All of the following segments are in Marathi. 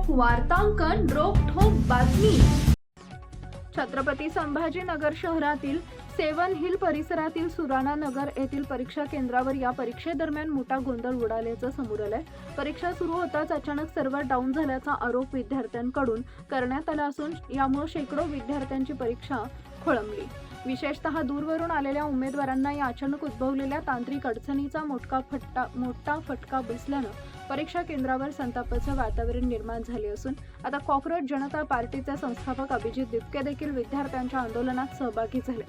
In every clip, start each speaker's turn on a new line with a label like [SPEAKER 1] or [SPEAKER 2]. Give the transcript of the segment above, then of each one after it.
[SPEAKER 1] वार्तांकन रोखठोक बातमी। छत्रपती संभाजीनगर शहरातील सेवन हिल परिसरातील सुराणा नगर येथील परीक्षा केंद्रावर या परीक्षेदरम्यान मोठा गोंधळ उडाल्याचं समोर आलंय। परीक्षा सुरू होताच अचानक सर्व्हर डाऊन झाल्याचा आरोप विद्यार्थ्यांकडून करण्यात आला असून यामुळे शेकडो विद्यार्थ्यांची परीक्षा खोळंबली। विशेषतः दूरवरून आलेल्या उमेदवारांना या अचानक उद्भवलेल्या तांत्रिक अडचणीचा मोठा फटका बसल्यानं परीक्षा केंद्रावर संतापाचं वातावरण निर्माण झाले असून आता कॉक्रोच जनता पार्टीचे संस्थापक अभिजित दिपके देखील विद्यार्थ्यांच्या आंदोलनात सहभागी झाले।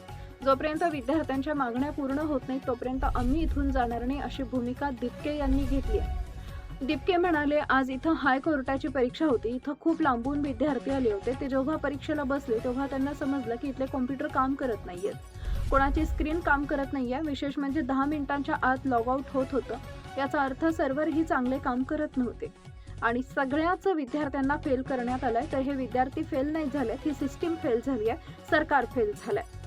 [SPEAKER 1] जोपर्यंत विद्यार्थ्यांच्या मागण्या पूर्ण होत नाहीत तोपर्यंत आम्ही इथून जाणार नाही अशी भूमिका दिपके यांनी घेतली आहे। दिपके म्हणाले, आज इथं हायकोर्टाची परीक्षा होती। इथं खूप लांबून विद्यार्थी आले होते। ते जेव्हा परीक्षेला बसले तेव्हा त्यांना समजलं की इथले कॉम्प्युटर काम करत नाहीयेत, कोणाची स्क्रीन काम करत नाहीये। विशेष म्हणजे 10 मिनिटांच्या आत लॉग आउट होत होतं। याचा अर्थ सर्व्हर ही चांगले काम करत नव्हते आणि सगळ्याच विद्यार्थ्यांना फेल करण्यात आलंय। तर हे विद्यार्थी फेल नाही झाले, ही सिस्टीम फेल झाली आहे, सरकार फेल झालंय।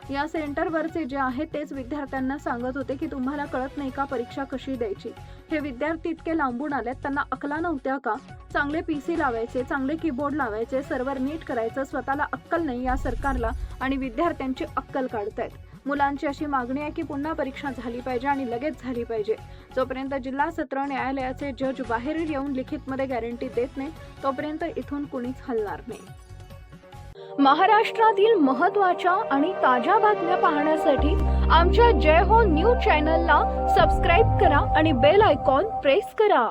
[SPEAKER 1] या सेंटरवरचे जे आहे तेच विद्यार्थ्यांना सांगत होते की तुम्हाला कळत नाही का परीक्षा कशी द्यायची। हे विद्यार्थी इतके लांबून आलेत, त्यांना अक्कला नव्हत्या का? चांगले पीसी लावायचे, चांगले कीबोर्ड लावायचे, सर्व्हर नीट करायचं, स्वतःला अक्कल नाही या सरकारला आणि विद्यार्थ्यांची अक्कल काढतायत। मुलांची अशी मागणी आहे की पुन्हा परीक्षा झाली पाहिजे आणि लगेच झाली पाहिजे। जोपर्यंत जिल्हा सत्र न्यायालयाचे जज बाहेर येऊन लिखितमध्ये गॅरंटी देत नाही तोपर्यंत इथून कुणीच हलणार नाही। महाराष्ट्रातील महत्त्वाच्या आणि ताज्या बातम्या पाहण्यासाठी आमच्या जय हो न्यूज चॅनलला सबस्क्राइब करा आणि बेल आयकॉन प्रेस करा।